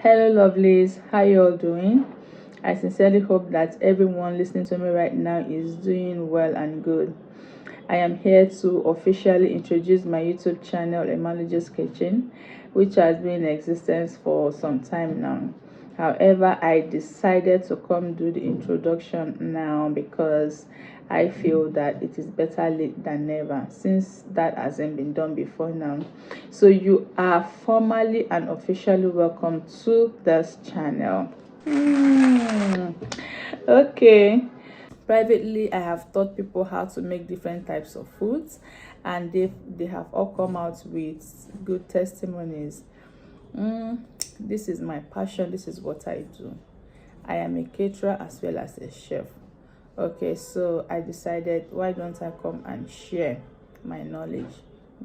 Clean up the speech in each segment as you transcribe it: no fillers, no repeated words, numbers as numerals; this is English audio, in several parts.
Hello, lovelies. How you all doing? I sincerely hope that everyone listening to me right now is doing well and good. I am here to officially introduce my YouTube channel, Emaluji'S Kitchen, which has been in existence for some time now. However, I decided to come do the introduction now because I feel that it is better late than never, since that hasn't been done before now. So you are formally and officially welcome to this channel. Okay. Privately, I have taught people how to make different types of foods, and they have all come out with good testimonies. This is my passion. This is what I do. I am a caterer as well as a chef. Okay, so I decided, why don't I come and share my knowledge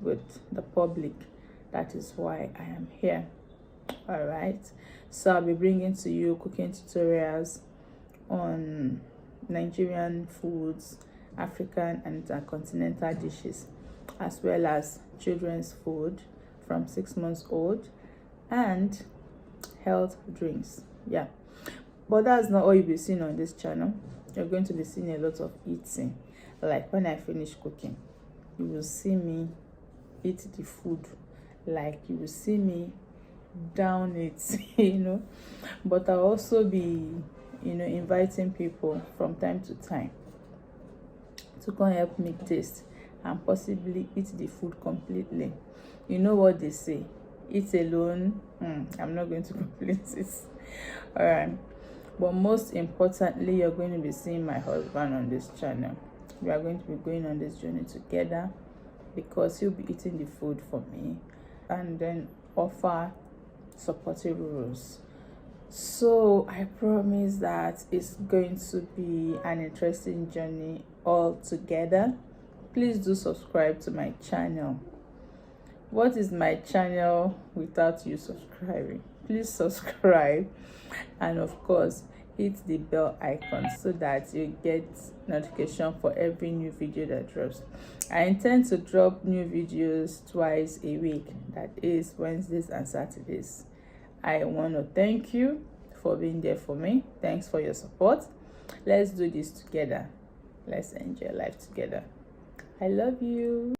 with the public? That is why I am here. All right, so I'll be bringing to you cooking tutorials on Nigerian foods, African and intercontinental dishes, as well as children's food from 6 months old, and health drinks. Yeah, but that's not all you'll be seeing on this channel. You're going to be seeing a lot of eating. Like when I finish cooking, you will see me eat the food. Like you will see me down it, but I'll also be inviting people from time to time to come help me taste and possibly eat the food completely. You know what they say, eat alone, I'm not going to complete it. All right, but most importantly, you're going to be seeing my husband on this channel. We are going to be going on this journey together, because he'll be eating the food for me and then offer supportive rules. So I promise that it's going to be an interesting journey all together. Please do subscribe to my channel. What is my channel without you subscribing? Please subscribe, and of course hit the bell icon so that you get notification for every new video that drops. I intend to drop new videos twice a week, that is Wednesdays and Saturdays. I want to thank you for being there for me. Thanks for your support. Let's do this together. Let's enjoy life together. I love you.